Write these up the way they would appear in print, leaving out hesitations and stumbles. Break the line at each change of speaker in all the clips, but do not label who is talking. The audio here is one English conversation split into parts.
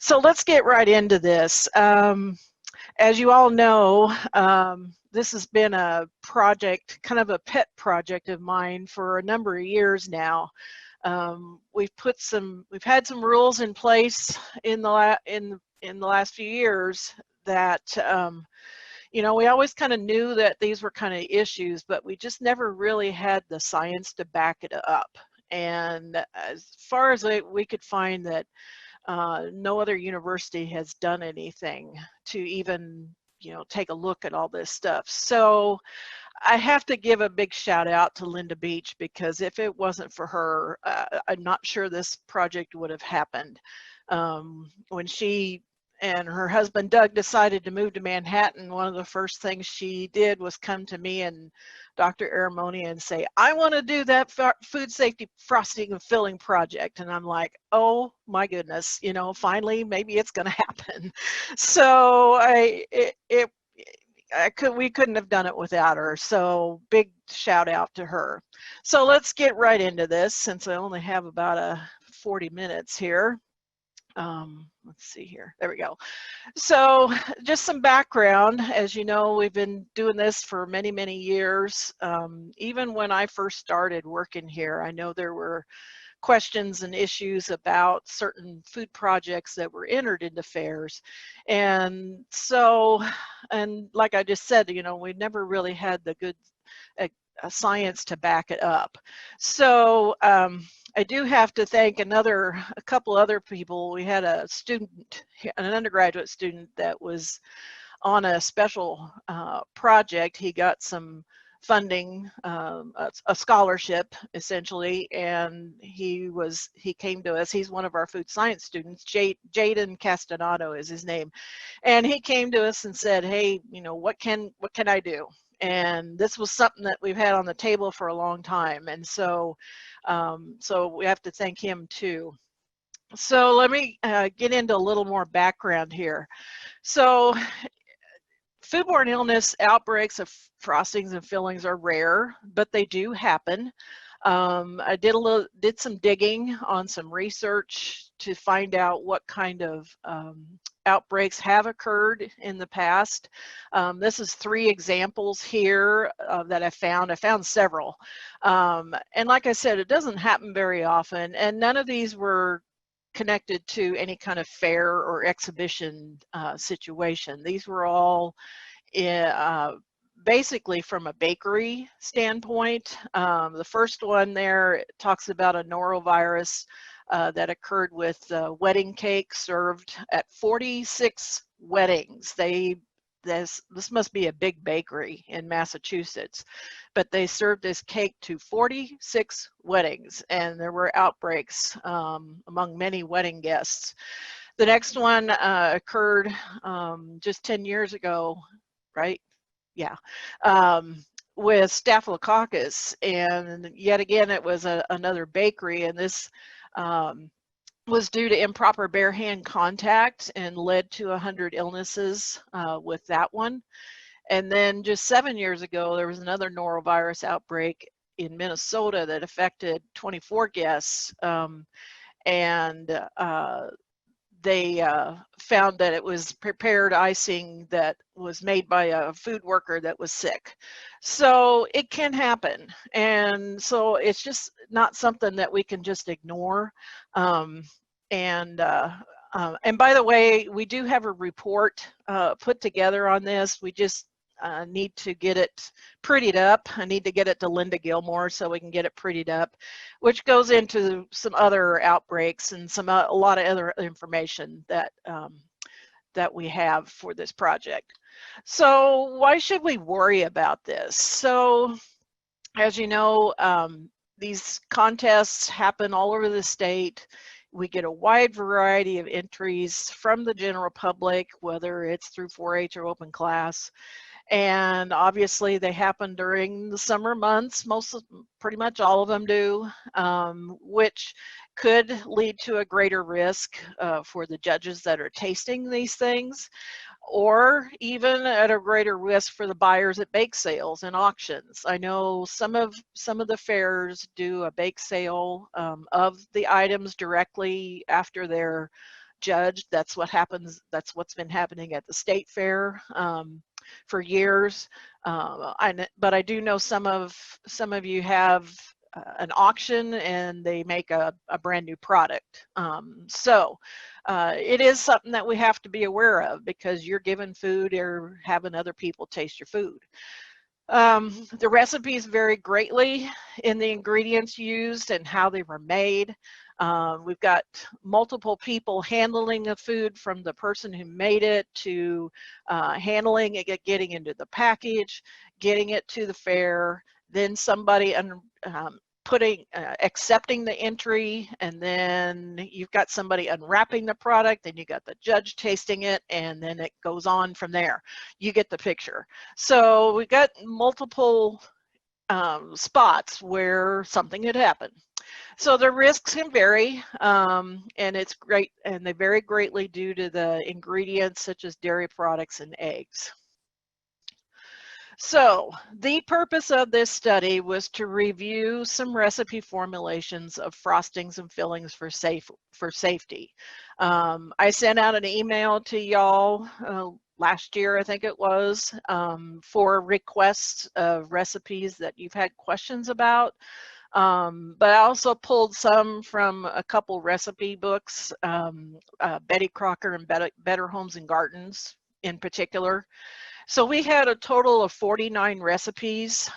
So let's get right into this. As you all know, this has been a project, kind of a pet project of mine for a number of years now. We've had some rules in place in the last few years that we always kind of knew that these were kind of issues, but we just never really had the science to back it up. And as far as we could find that no other university has done anything to even, take a look at all this stuff. So I have to give a big shout out to Linda Beach, because if it wasn't for her, I'm not sure this project would have happened. When she and her husband Doug decided to move to Manhattan, one of the first things she did was come to me and Dr. Aramoni and say, I want to do that food safety frosting and filling project. And I'm like, oh my goodness, finally, maybe it's going to happen. So we couldn't have done it without her. So big shout out to her. So let's get right into this, since I only have about 40 minutes here. Let's see here. There we go. So just some background. As you know, we've been doing this for many, many years. Even when I first started working here, I know there were questions and issues about certain food projects that were entered into fairs. And so, and like I just said, we never really had the good science to back it up. So I do have to thank a couple other people. We had a student, an undergraduate student, that was on a special project. He got some funding, a scholarship essentially, and he came to us. He's one of our food science students. Jaden Castanado is his name, and he came to us and said, hey, what can I do? And this was something that we've had on the table for a long time, and so we have to thank him too. So let me get into a little more background here. So foodborne illness outbreaks of frostings and fillings are rare, but they do happen. I did some digging on some research to find out what kind of outbreaks have occurred in the past. This is 3 examples here that I found. I found several. And like I said, it doesn't happen very often, and none of these were connected to any kind of fair or exhibition situation. These were all basically from a bakery standpoint. The first one there talks about a norovirus that occurred with wedding cake served at 46 weddings. This must be a big bakery in Massachusetts, but they served this cake to 46 weddings, and there were outbreaks among many wedding guests. The next one occurred just 10 years ago, right? Yeah. With Staphylococcus, and yet again it was another bakery, and this was due to improper bare hand contact and led to 100 illnesses with that one. And then just 7 years ago, there was another norovirus outbreak in Minnesota that affected 24 guests, and they found that it was prepared icing that was made by a food worker that was sick. So it can happen, and so it's just not something that we can just ignore. And by the way, we do have a report put together on this. We just need to get it prettied up. I need to get it to Linda Gilmore so we can get it prettied up, which goes into some other outbreaks and a lot of other information that that we have for this project. So why should we worry about this? So as you know, these contests happen all over the state. We get a wide variety of entries from the general public, whether it's through 4-H or open class. And obviously they happen during the summer months, pretty much all of them do, which could lead to a greater risk for the judges that are tasting these things, or even at a greater risk for the buyers at bake sales and auctions. I know some of the fairs do a bake sale of the items directly after they're judged. That's what happens. That's what's been happening at the state fair for years. But I do know some of you have an auction and they make a brand new product. So it is something that we have to be aware of, because you're giving food or having other people taste your food. The recipes vary greatly in the ingredients used and how they were made. We've got multiple people handling the food, from the person who made it to handling it, getting into the package, getting it to the fair, then somebody accepting the entry, and then you've got somebody unwrapping the product, then you got the judge tasting it, and then it goes on from there. You get the picture. So we've got multiple spots where something had happened. So the risks can vary, and it's great, and they vary greatly due to the ingredients such as dairy products and eggs. So the purpose of this study was to review some recipe formulations of frostings and fillings for safety. I sent out an email to y'all last year, I think it was, for requests of recipes that you've had questions about. But I also pulled some from a couple recipe books, Betty Crocker and Better Homes and Gardens in particular. So we had a total of 49 recipes.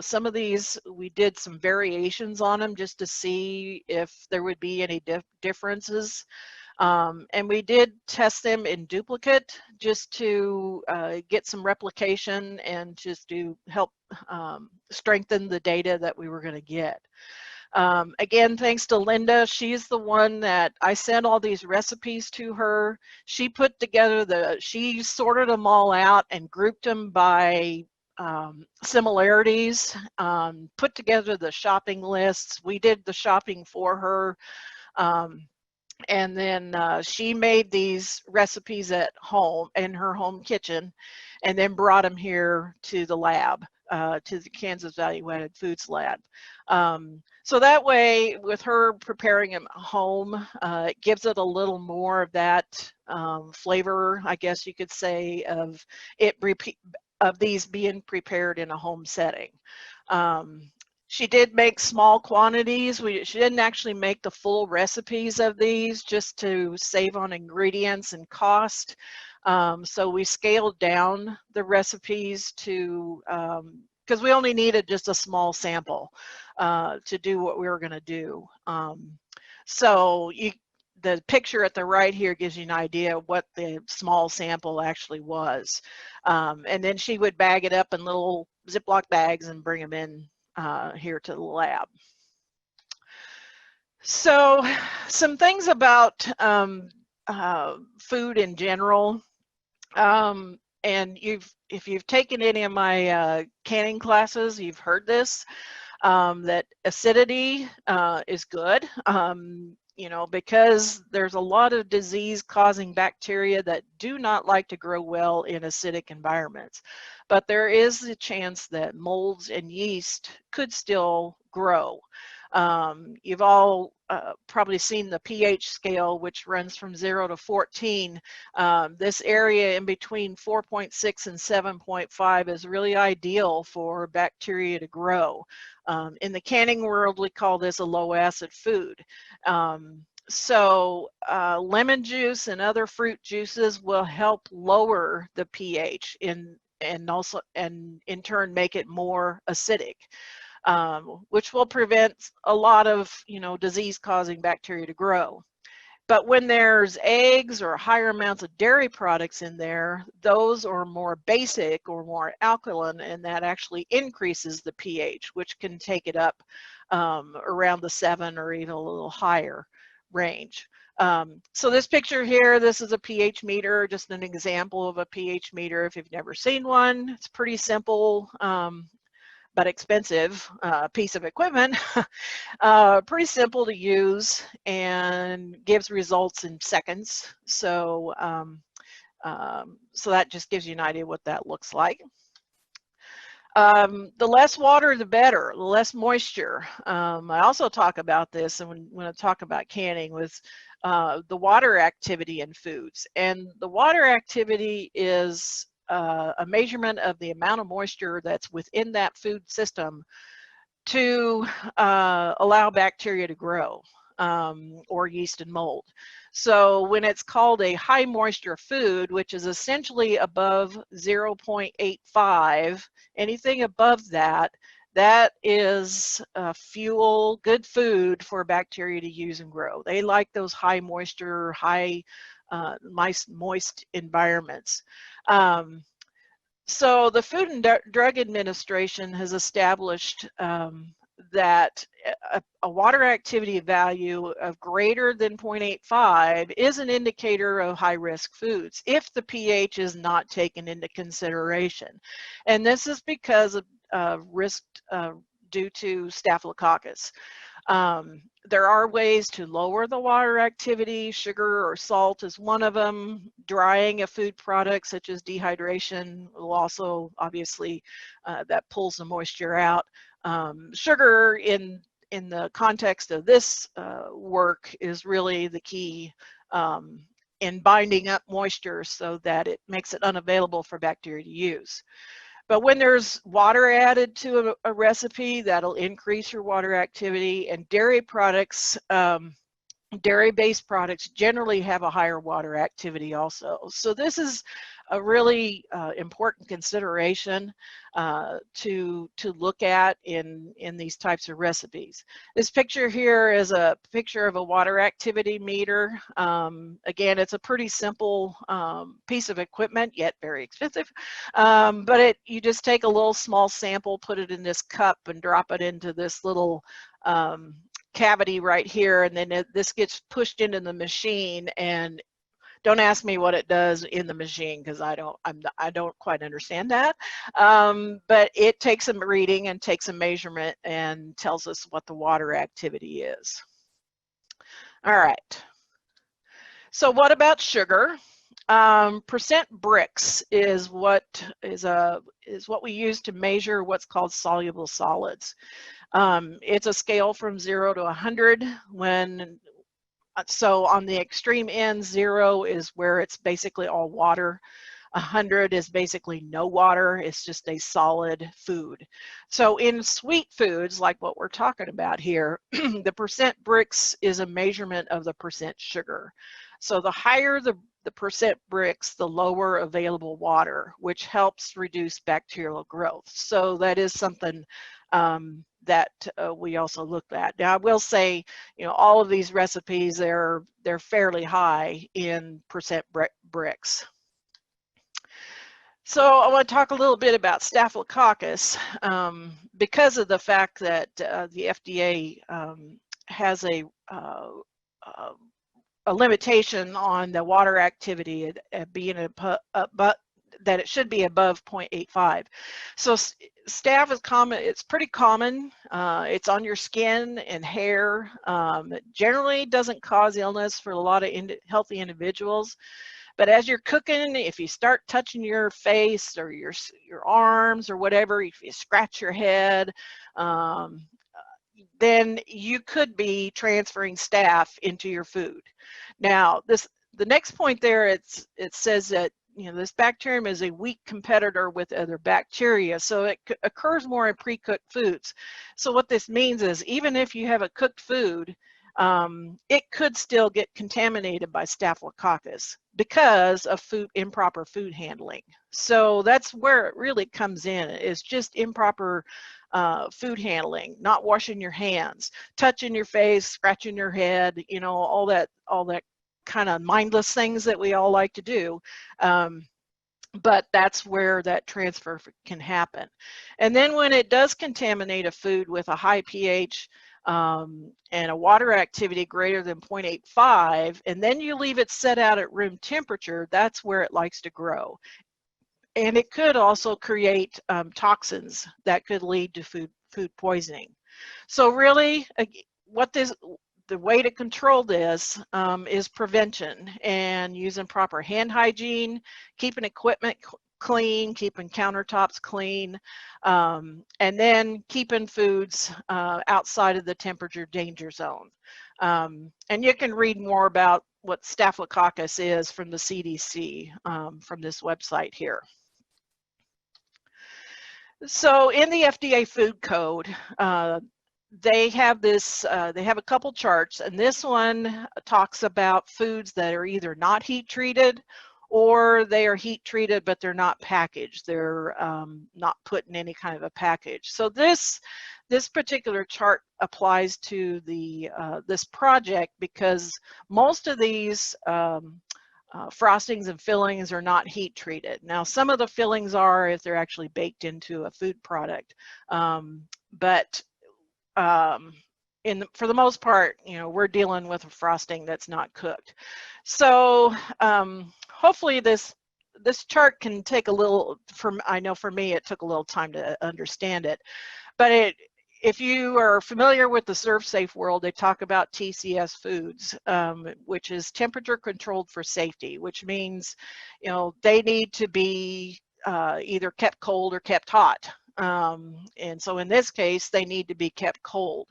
Some of these, we did some variations on them just to see if there would be any differences. And we did test them in duplicate just to get some replication and just to help strengthen the data that we were going to get. Again, thanks to Linda. She's the one that I sent all these recipes to her. She put together she sorted them all out and grouped them by similarities, put together the shopping lists. We did the shopping for her. And then she made these recipes at home in her home kitchen, and then brought them here to the lab, to the Kansas Value-Added Foods Lab. So that way, with her preparing them at home, it gives it a little more of that flavor, I guess you could say, of these being prepared in a home setting. She did make small quantities. She didn't actually make the full recipes of these, just to save on ingredients and cost. So we scaled down the recipes to, because we only needed just a small sample to do what we were going to do. So the picture at the right here gives you an idea of what the small sample actually was. And then she would bag it up in little Ziploc bags and bring them in here to the lab. So some things about food in general. And if you've taken any of my canning classes, you've heard this, that acidity is good, you know, because there's a lot of disease-causing bacteria that do not like to grow well in acidic environments. But there is the chance that molds and yeast could still grow. You've all probably seen the pH scale, which runs from 0 to 14. This area in between 4.6 and 7.5 is really ideal for bacteria to grow. In the canning world, we call this a low acid food. So lemon juice and other fruit juices will help lower the pH and in turn make it more acidic. Which will prevent a lot of, you know, disease-causing bacteria to grow. But when there's eggs or higher amounts of dairy products in there, those are more basic or more alkaline, and that actually increases the pH, which can take it up around the 7 or even a little higher range. So this picture here, this is a pH meter, just an example of a pH meter. If you've never seen one, it's pretty simple. But expensive piece of equipment, pretty simple to use and gives results in seconds. So, so that just gives you an idea what that looks like. The less water, the better, the less moisture. I also talk about this, and when I talk about canning, with the water activity in foods. And the water activity is a measurement of the amount of moisture that's within that food system to allow bacteria to grow, or yeast and mold. So when it's called a high moisture food, which is essentially above 0.85, anything above that, that is fuel, good food for bacteria to use and grow. They like those high moisture, high moist environments. So the Food and Drug Administration has established that a water activity value of greater than 0.85 is an indicator of high-risk foods if the pH is not taken into consideration. And this is because of risk due to Staphylococcus. There are ways to lower the water activity. Sugar or salt is one of them. Drying a food product such as dehydration will also, obviously, that pulls the moisture out. Sugar in the context of this work is really the key in binding up moisture so that it makes it unavailable for bacteria to use. But when there's water added to a recipe, that'll increase your water activity. And dairy products, dairy-based products generally have a higher water activity also. So this is a really important consideration to look at in these types of recipes. This picture here is a picture of a water activity meter. Again, it's a pretty simple piece of equipment, yet very expensive. But you just take a little small sample, put it in this cup, and drop it into this little cavity right here, and then this gets pushed into the machine. And don't ask me what it does in the machine because I don't quite understand that. But it takes a reading and takes a measurement and tells us what the water activity is. All right. So what about sugar? Percent Brix is what we use to measure what's called soluble solids. It's a scale from 0 to 100. So on the extreme end, 0 is where it's basically all water. 100 is basically no water. It's just a solid food. So in sweet foods, like what we're talking about here, the percent Brix is a measurement of the percent sugar. So the higher the percent Brix, the lower available water, which helps reduce bacterial growth. So that is something that we also looked at. Now I will say, all of these recipes, they're fairly high in percent Brix. So I want to talk a little bit about Staphylococcus because of the fact that the FDA has a limitation on the water activity being that it should be above 0.85. So staph is common. It's pretty common. It's on your skin and hair. It generally doesn't cause illness for a lot of healthy individuals. But as you're cooking, if you start touching your face or your arms or whatever, if you scratch your head, then you could be transferring staph into your food. Now, the next point there, it says that this bacterium is a weak competitor with other bacteria, so it occurs more in pre-cooked foods. So what this means is even if you have a cooked food, it could still get contaminated by Staphylococcus because of improper food handling. So that's where it really comes in, is just improper food handling, not washing your hands, touching your face, scratching your head, all that kind of mindless things that we all like to do. But that's where that transfer can happen. And then when it does contaminate a food with a high pH and a water activity greater than 0.85, and then you leave it set out at room temperature, that's where it likes to grow. And it could also create toxins that could lead to food poisoning. So really, the way to control this is prevention and using proper hand hygiene, keeping equipment clean, keeping countertops clean, and then keeping foods outside of the temperature danger zone. And you can read more about what Staphylococcus is from the CDC from this website here. So in the FDA food code, they have this, they have a couple charts, and this one talks about foods that are either not heat treated or they are heat treated, but they're not packaged. They're not put in any kind of a package. So this particular chart applies to the this project because most of these frostings and fillings are not heat treated. Now, some of the fillings are if they're actually baked into a food product, but for the most part, you know, we're dealing with a frosting that's not cooked. So hopefully this chart can take a little, I know for me it took a little time to understand it, but if you are familiar with the ServSafe world, they talk about TCS foods, which is temperature controlled for safety, which means, you know, they need to be either kept cold or kept hot. And so in this case, they need to be kept cold.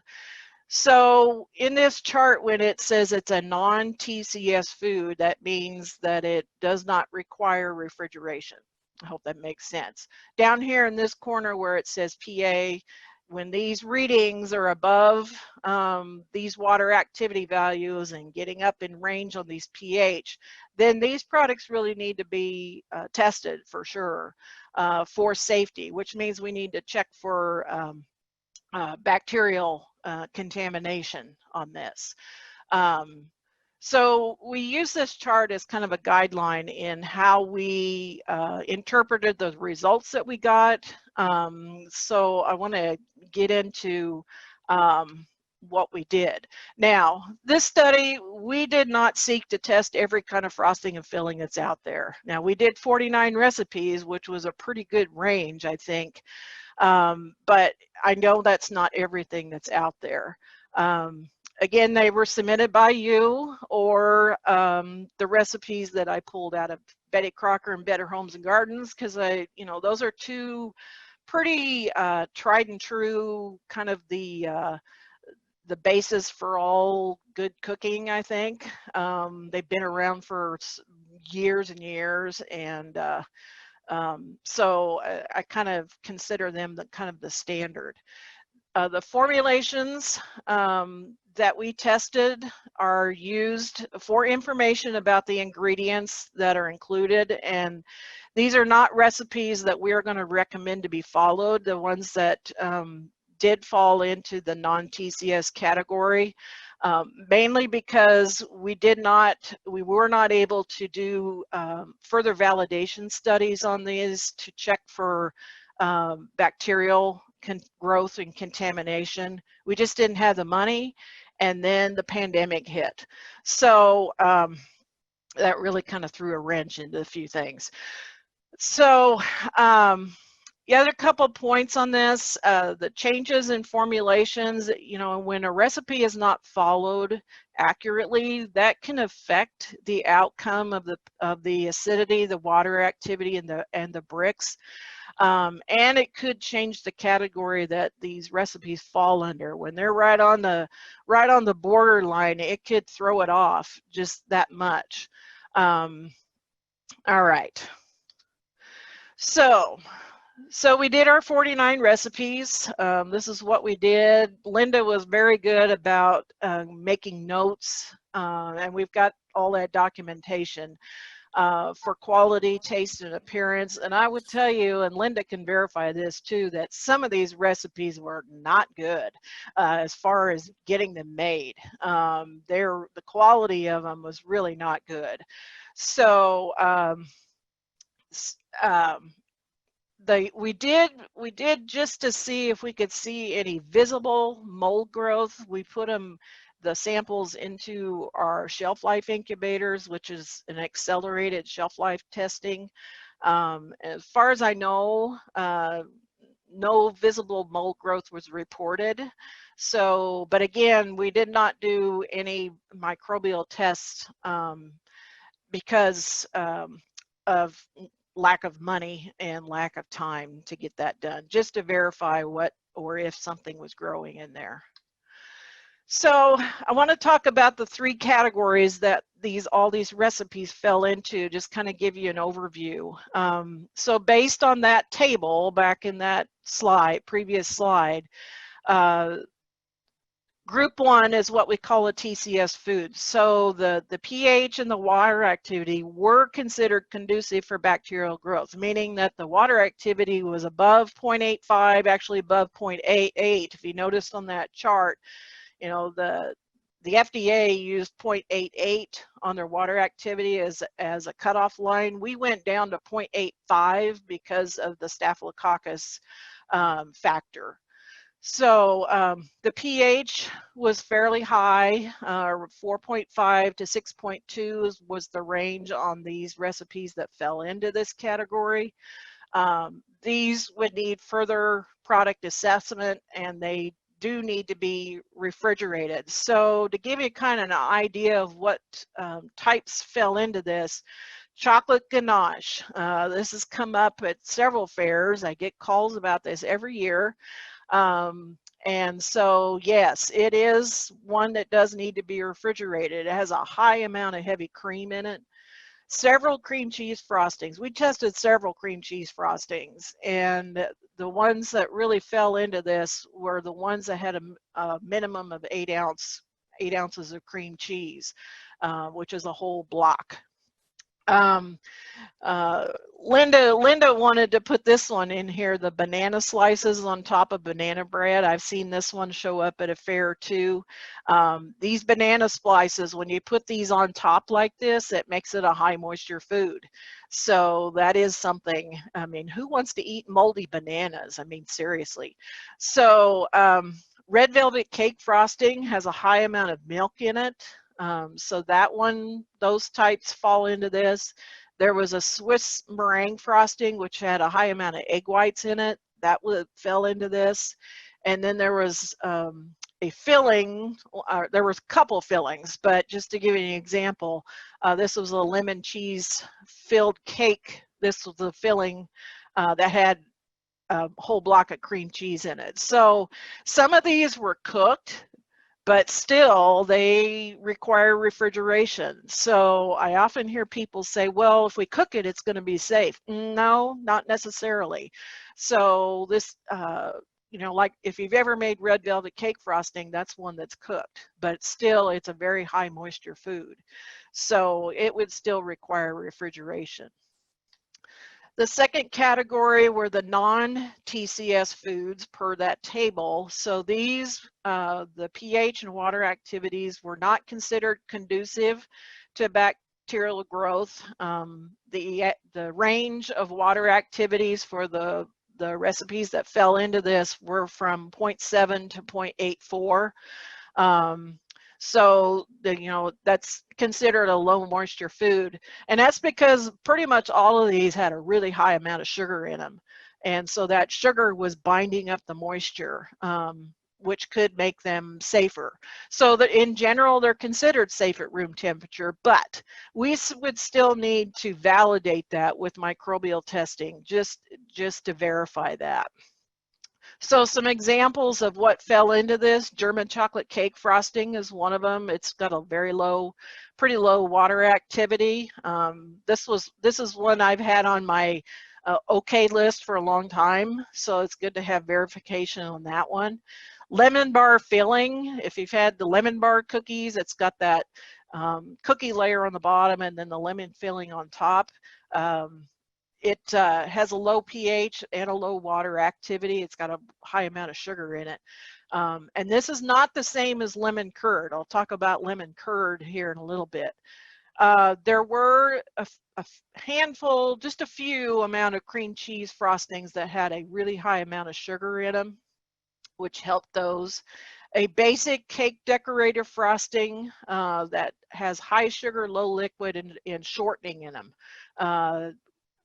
So in this chart, when it says it's a non-TCS food, that means that it does not require refrigeration. I hope that makes sense. Down here in this corner where it says PA, when these readings are above these water activity values and getting up in range on these pH, then these products really need to be tested for sure for safety, which means we need to check for bacterial contamination on this. So we use this chart as kind of a guideline in how we interpreted the results that we got. So I want to get into what we did. Now, this study, we did not seek to test every kind of frosting and filling that's out there. Now, we did 49 recipes, which was a pretty good range, I think. But I know that's not everything that's out there. Again, they were submitted by you or the recipes that I pulled out of Betty Crocker and Better Homes and Gardens, because you know, those are two pretty tried and true kind of the basis for all good cooking, I think. They've been around for years and years, and so I kind of consider them the kind of the standard. The formulations that we tested are used for information about the ingredients that are included, and these are not recipes that we're going to recommend to be followed. The ones that did fall into the non-TCS category, mainly because we were not able to do further validation studies on these to check for bacterial growth and contamination. We just didn't have the money, and then the pandemic hit. So that really kind of threw a wrench into a few things. So the other couple points on this, the changes in formulations, you know, when a recipe is not followed accurately, that can affect the outcome of the acidity, the water activity, and the bricks. And it could change the category that these recipes fall under. When they're right on the borderline, it could throw it off just that much. All right. So we did our 49 recipes. This is what we did. Linda was very good about making notes, and we've got all that documentation for quality, taste, and appearance. And I would tell you, and Linda can verify this too, that some of these recipes were not good as far as getting them made. The quality of them was really not good. So we did just to see if we could see any visible mold growth. We put the samples into our shelf life incubators, which is an accelerated shelf life testing. As far as I know, no visible mold growth was reported. So, but again, we did not do any microbial tests because of lack of money and lack of time to get that done, just to verify what or if something was growing in there. So I want to talk about the three categories that all these recipes fell into, just kind of give you an overview. So based on that table back in that previous slide, uh, Group 1 is what we call a TCS food. So the pH and the water activity were considered conducive for bacterial growth, meaning that the water activity was above 0.85, actually above 0.88. If you noticed on that chart, you know, the FDA used 0.88 on their water activity as a cutoff line. We went down to 0.85 because of the Staphylococcus factor. So the pH was fairly high, 4.5 to 6.2 was the range on these recipes that fell into this category. These would need further product assessment, and they do need to be refrigerated. So to give you kind of an idea of what types fell into this, chocolate ganache. This has come up at several fairs. I get calls about this every year. And so, yes, it is one that does need to be refrigerated. It has a high amount of heavy cream in it. Several cream cheese frostings. We tested several cream cheese frostings, and the ones that really fell into this were the ones that had a minimum of 8 ounces of cream cheese, which is a whole block. Linda wanted to put this one in here, the banana slices on top of banana bread. I've seen this one show up at a fair too. These banana slices, when you put these on top like this, it makes it a high moisture food. So that is something, I mean, who wants to eat moldy bananas? I mean, seriously. So red velvet cake frosting has a high amount of milk in it. So that one, those types fall into this. There was a Swiss meringue frosting, which had a high amount of egg whites in it. That fell into this. And then there was a filling, there was a couple fillings, but just to give you an example, this was a lemon cheese filled cake. This was the filling that had a whole block of cream cheese in it. So some of these were cooked, but still they require refrigeration. So I often hear people say, well, if we cook it, it's going to be safe. No, not necessarily. So this, you know, like if you've ever made red velvet cake frosting, that's one that's cooked, but still it's a very high moisture food. So it would still require refrigeration. The second category were the non-TCS foods per that table. So these, the pH and water activities were not considered conducive to bacterial growth. The range of water activities for the recipes that fell into this were from 0.7 to 0.84. So you know, that's considered a low moisture food, and that's because pretty much all of these had a really high amount of sugar in them, and so that sugar was binding up the moisture, which could make them safer. So that in general they're considered safe at room temperature, but we would still need to validate that with microbial testing just to verify that. So some examples of what fell into this, German chocolate cake frosting is one of them. It's got a pretty low water activity. This is one I've had on my okay list for a long time, so it's good to have verification on that one. Lemon bar filling, if you've had the lemon bar cookies, it's got that cookie layer on the bottom and then the lemon filling on top. It has a low pH and a low water activity. It's got a high amount of sugar in it. And this is not the same as lemon curd. I'll talk about lemon curd here in a little bit. There were a handful, just a few amount of cream cheese frostings that had a really high amount of sugar in them, which helped those. A basic cake decorator frosting that has high sugar, low liquid, and shortening in them.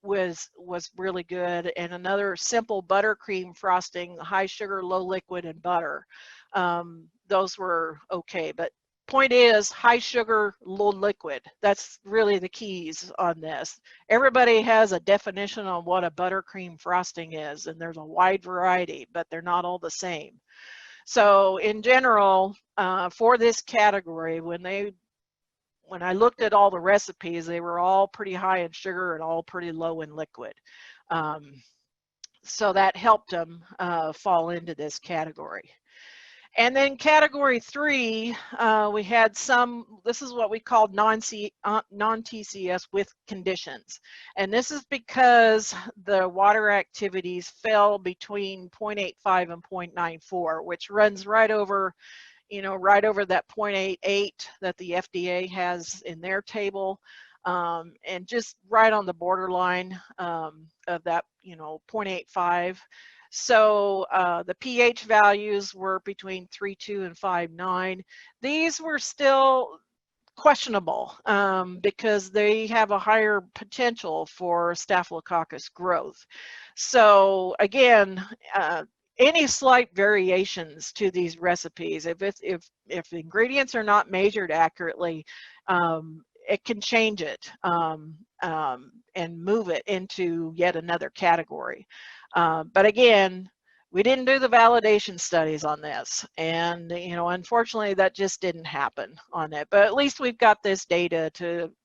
Was really good. And another simple buttercream frosting, high sugar, low liquid, and butter. Those were okay, but point is high sugar, low liquid. That's really the keys on this. Everybody has a definition on what a buttercream frosting is, and there's a wide variety, but they're not all the same. So in general, for this category, when I looked at all the recipes, they were all pretty high in sugar and all pretty low in liquid. So that helped them fall into this category. And then category 3, we had this is what we called non-TCS with conditions. And this is because the water activities fell between 0.85 and 0.94, which runs right over, right over that 0.88 that the FDA has in their table, and just right on the borderline of that, 0.85. So the pH values were between 3.2 and 5.9. These were still questionable because they have a higher potential for Staphylococcus growth. So again, any slight variations to these recipes, if ingredients are not measured accurately, it can change it and move it into yet another category. But again, we didn't do the validation studies on this, and unfortunately that just didn't happen on it. But at least we've got this data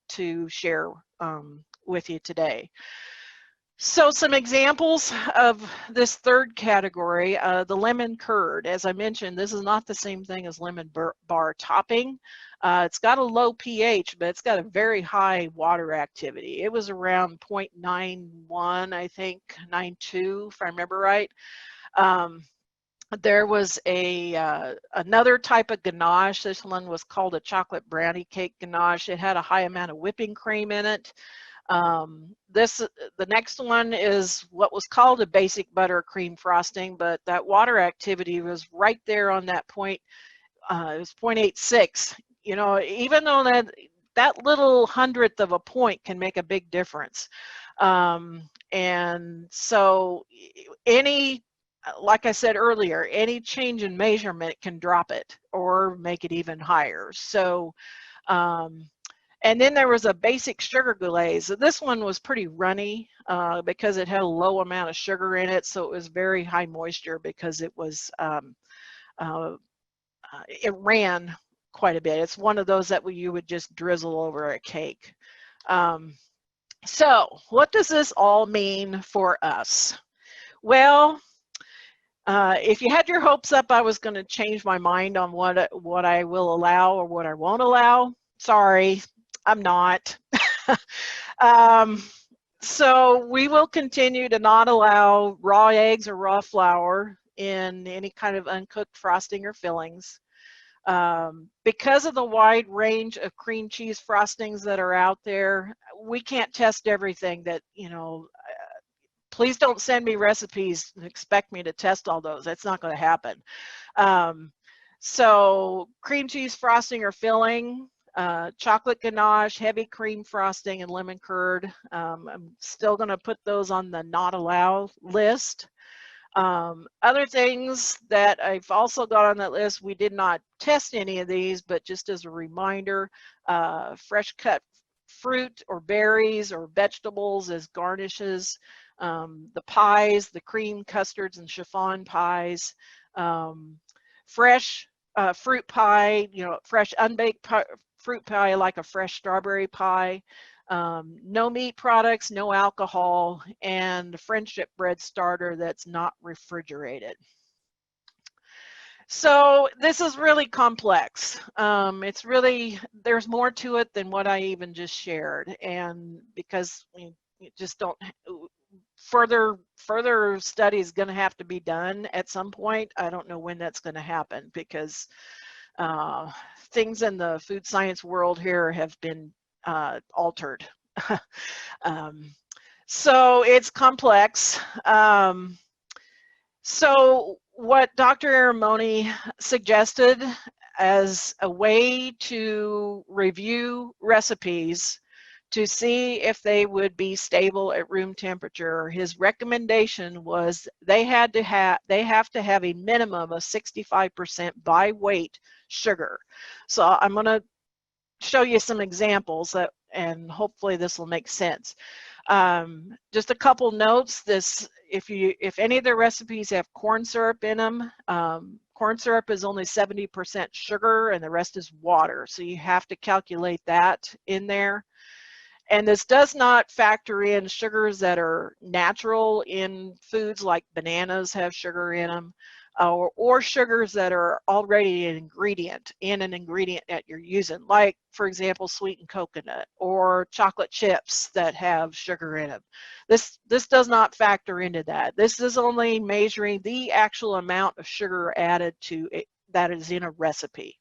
to share with you today. So some examples of this third category, the lemon curd. As I mentioned, this is not the same thing as lemon bar topping. It's got a low pH, but it's got a very high water activity. It was around 0.91, I think, 92, if I remember right. There was another type of ganache. This one was called a chocolate brownie cake ganache. It had a high amount of whipping cream in it. The next one is what was called a basic buttercream frosting, but that water activity was right there on that point. It was 0.86. Even though that little hundredth of a point can make a big difference. And so like I said earlier, any change in measurement can drop it or make it even higher. So and then there was a basic sugar glaze. This one was pretty runny because it had a low amount of sugar in it, so it was very high moisture because it was it ran quite a bit. It's one of those that you would just drizzle over a cake. So what does this all mean for us? Well, if you had your hopes up I was going to change my mind on what I will allow or what I won't allow, sorry, I'm not. So we will continue to not allow raw eggs or raw flour in any kind of uncooked frosting or fillings. Because of the wide range of cream cheese frostings that are out there, we can't test everything that, please don't send me recipes and expect me to test all those. That's not going to happen. So cream cheese frosting or filling, chocolate ganache, heavy cream frosting, and lemon curd. I'm still going to put those on the not allow list. Other things that I've also got on that list, we did not test any of these, but just as a reminder, fresh cut fruit or berries or vegetables as garnishes, the pies, the cream custards and chiffon pies, fresh fruit pie, fresh unbaked fruit pie like a fresh strawberry pie, no meat products, no alcohol, and a friendship bread starter that's not refrigerated. So this is really complex. There's more to it than what I even just shared, and because we just don't, further study is going to have to be done at some point. I don't know when that's going to happen because things in the food science world here have been altered. So it's complex. So what Dr. Aramoni suggested as a way to review recipes to see if they would be stable at room temperature, his recommendation was they have to have a minimum of 65% by weight sugar. So I'm going to show you some examples and hopefully this will make sense. Just a couple notes. If any of the recipes have corn syrup in them, corn syrup is only 70% sugar and the rest is water. So you have to calculate that in there. And this does not factor in sugars that are natural in foods, like bananas have sugar in them, or sugars that are already an ingredient that you're using, like, for example, sweetened coconut or chocolate chips that have sugar in them. This does not factor into that. This is only measuring the actual amount of sugar added to it that is in a recipe.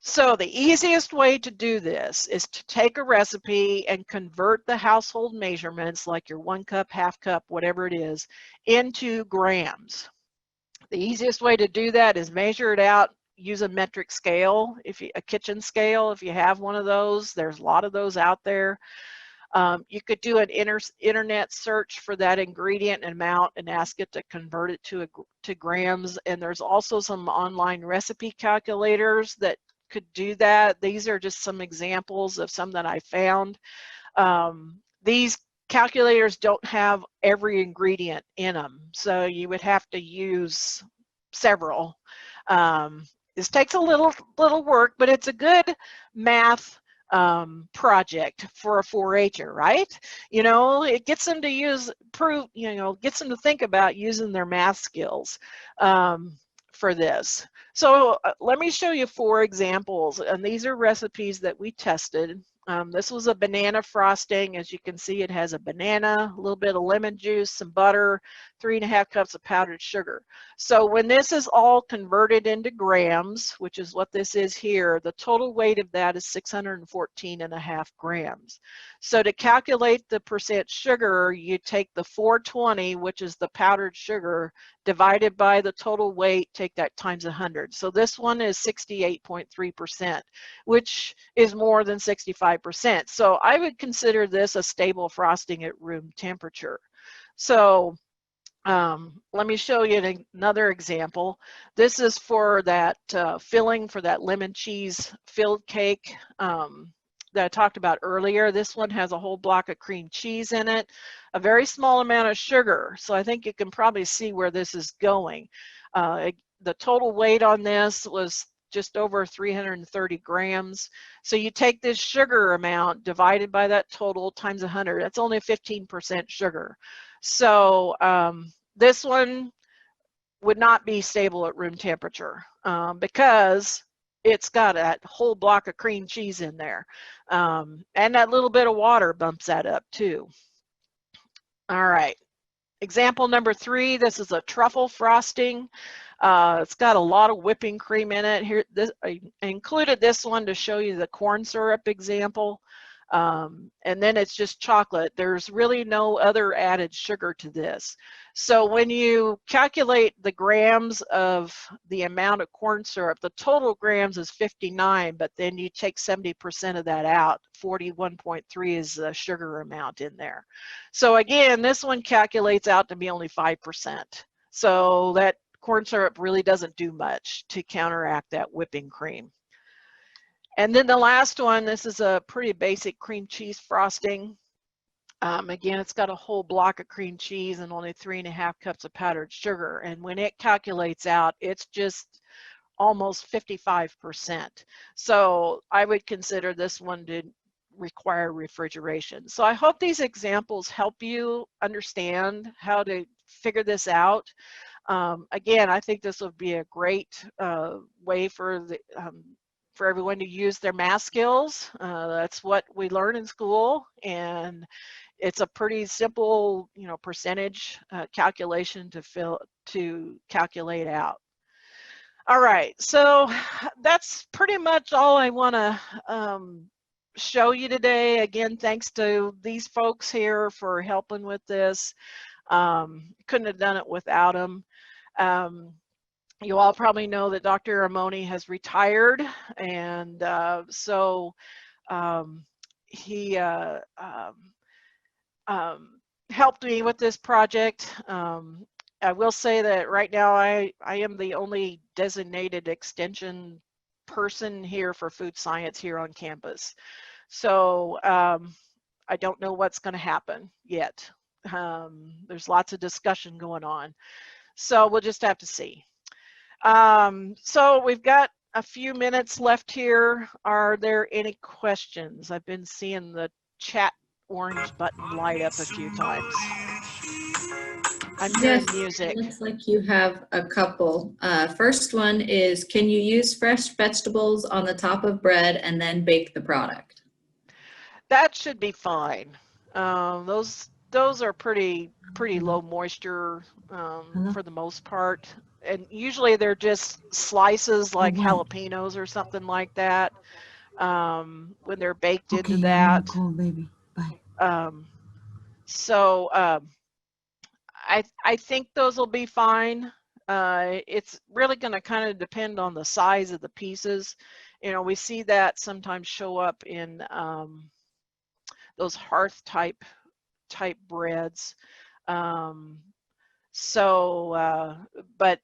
So the easiest way to do this is to take a recipe and convert the household measurements, like your 1 cup, half cup, whatever it is, into grams. The easiest way to do that is measure it out, use a metric scale, a kitchen scale, if you have one of those. There's a lot of those out there. You could do an internet search for that ingredient and amount and ask it to convert it to grams. And there's also some online recipe calculators that could do that. These are just some examples of some that I found. These calculators don't have every ingredient in them, so you would have to use several. This takes a little work, but it's a good math project for a 4-H'er, right? You know, it gets them to gets them to think about using their math skills for this. So let me show you 4 examples, and these are recipes that we tested. This was a banana frosting. As you can see, it has a banana, a little bit of lemon juice, some butter, 3½ cups of powdered sugar. So when this is all converted into grams, which is what this is here, the total weight of that is 614½ grams. So to calculate the percent sugar, you take the 420, which is the powdered sugar, divided by the total weight, take that times 100. So this one is 68.3%, which is more than 65%. So I would consider this a stable frosting at room temperature. So let me show you another example. This is for that filling for that lemon cheese filled cake that I talked about earlier. This one has a whole block of cream cheese in it, a very small amount of sugar. So I think you can probably see where this is going. The total weight on this was just over 330 grams. So you take this sugar amount divided by that total times 100. That's only 15% sugar. So this one would not be stable at room temperature because it's got a whole block of cream cheese in there. And that little bit of water bumps that up too. All right. Example number 3, this is a truffle frosting. It's got a lot of whipping cream in it. Here, I included this one to show you the corn syrup example. And then it's just chocolate. There's really no other added sugar to this. So when you calculate the grams of the amount of corn syrup, the total grams is 59, but then you take 70% of that out. 41.3 is the sugar amount in there. So again, this one calculates out to be only 5%. So that corn syrup really doesn't do much to counteract that whipping cream. And then the last one, this is a pretty basic cream cheese frosting. Again, it's got a whole block of cream cheese and only 3½ cups of powdered sugar. And when it calculates out, it's just almost 55%. So I would consider this one to require refrigeration. So I hope these examples help you understand how to figure this out. Again, I think this would be a great way for everyone to use their math skills. That's what we learn in school, and it's a pretty simple, percentage calculation to calculate out. All right, so that's pretty much all I want to show you today. Again, thanks to these folks here for helping with this. Couldn't have done it without them. You all probably know that Dr. Amoni has retired, and so he helped me with this project. I will say that right now I am the only designated extension person here for food science here on campus. So I don't know what's going to happen yet. There's lots of discussion going on. So we'll just have to see. So we've got a few minutes left here. Are there any questions? I've been seeing the chat orange button light up a few times. I'm hearing music.
Looks like you have a couple. First one is, can you use fresh vegetables on the top of bread and then bake the product?
That should be fine. Those are pretty low moisture for the most part, and usually they're just slices like jalapenos or something like that. When they're baked into that.
Call, baby. Bye.
I think those will be fine. It's really going to kind of depend on the size of the pieces. You know, we see that sometimes show up in those hearth type breads. But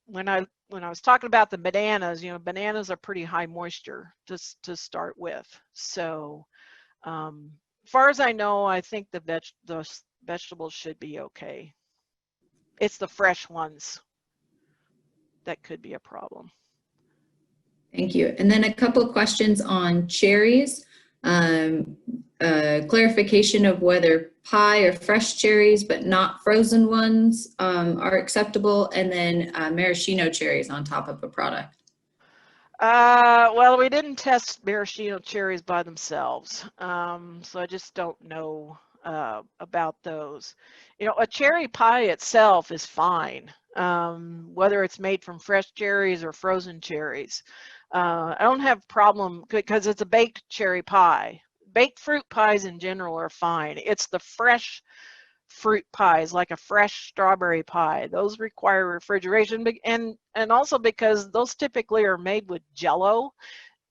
when I was talking about the bananas, you know, bananas are pretty high moisture to start with. So as far as I know, I think those vegetables should be okay. It's the fresh ones that could be a problem.
Thank you. And then a couple of questions on cherries. Clarification of whether pie or fresh cherries, but not frozen ones, are acceptable. And then maraschino cherries on top of a product.
Well, we didn't test maraschino cherries by themselves, so I just don't know about those. You know, a cherry pie itself is fine, whether it's made from fresh cherries or frozen cherries. I don't have a problem because it's a baked cherry pie. Baked fruit pies in general are fine. It's the fresh fruit pies, like a fresh strawberry pie. Those require refrigeration, and also because those typically are made with Jell-O.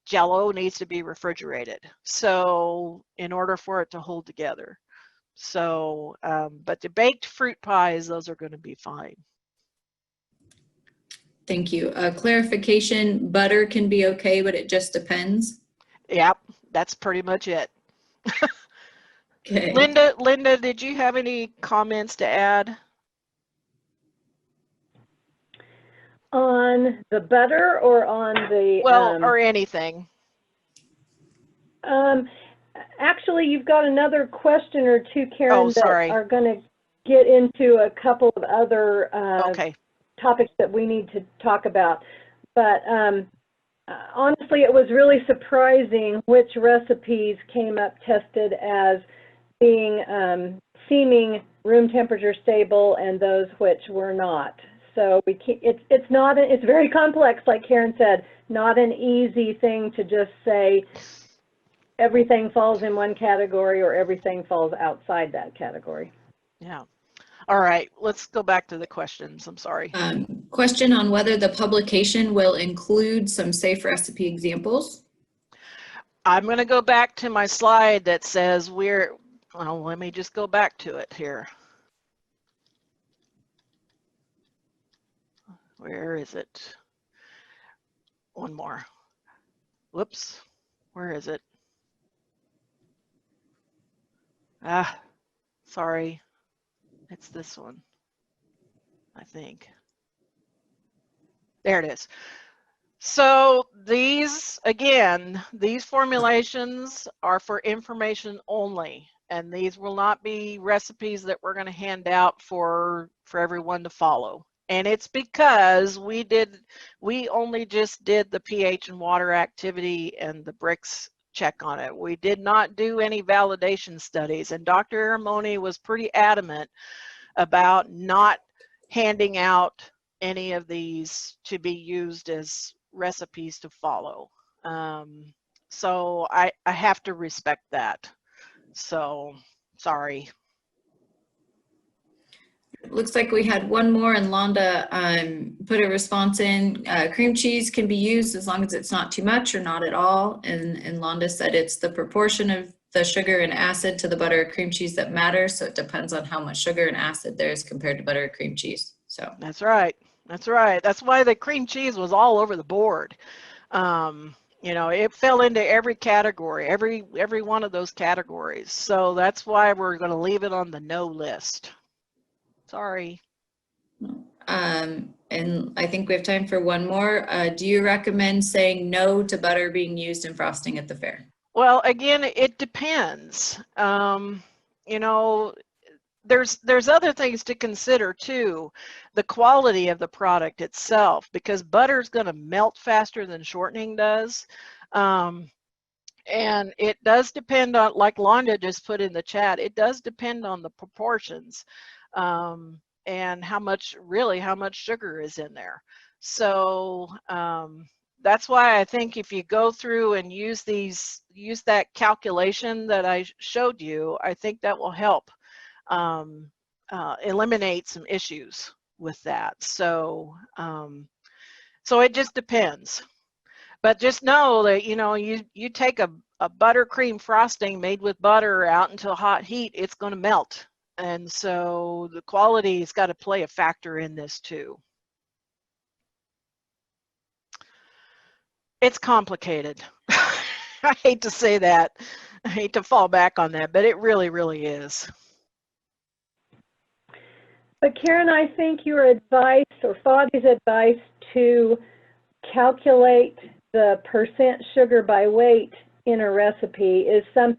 Jell-O needs to be refrigerated, so in order for it to hold together. So, but the baked fruit pies, those are going to be fine.
Thank you. Clarification, butter can be okay, but it just depends.
Yep, that's pretty much it.
Okay.
Linda, did you have any comments to add?
On the butter or on the...
Well, or anything.
Actually, you've got another question or two, Karen, that are going to get into a couple of other topics that we need to talk about. But honestly, it was really surprising which recipes came up tested as being seeming room temperature stable and those which were not. So it's very complex, like Karen said, not an easy thing to just say everything falls in one category or everything falls outside that category.
Yeah. All right, let's go back to the questions. I'm sorry.
Question on whether the publication will include some safe recipe examples.
I'm going to go back to my slide that says well, let me just go back to it here. Where is it? One more. Whoops. Where is it? Sorry. It's this one, I think. There it is. So these formulations are for information only, and these will not be recipes that we're going to hand out for everyone to follow. And it's because we only just did the pH and water activity and the Brix check on it. We did not do any validation studies, and Dr. Aramoni was pretty adamant about not handing out any of these to be used as recipes to follow. So I have to respect that. So sorry.
Looks like we had one more, and Londa put a response in. Cream cheese can be used as long as it's not too much or not at all. And Londa said it's the proportion of the sugar and acid to the butter or cream cheese that matters. So it depends on how much sugar and acid there is compared to butter or cream cheese. So
that's right. That's right. That's why the cream cheese was all over the board. You know, it fell into every category, every one of those categories. So that's why we're going to leave it on the no list. Sorry.
And I think we have time for one more. Do you recommend saying no to butter being used in frosting at the fair?
Well, again, it depends. You know, there's other things to consider too. The quality of the product itself, because butter is going to melt faster than shortening does. And it does depend on, like Londa just put in the chat, it does depend on the proportions and how much sugar is in there. So that's why I think if you go through and use that calculation that I showed you, I think that will help eliminate some issues with that. So so it just depends. But just know that, you know, you take a buttercream frosting made with butter out into hot heat, it's going to melt. And so the quality has got to play a factor in this too. It's complicated. I hate to say that. I hate to fall back on that, but it really, really is.
But Karen, I think your advice, or Foggy's advice, to calculate the % sugar by weight in a recipe is something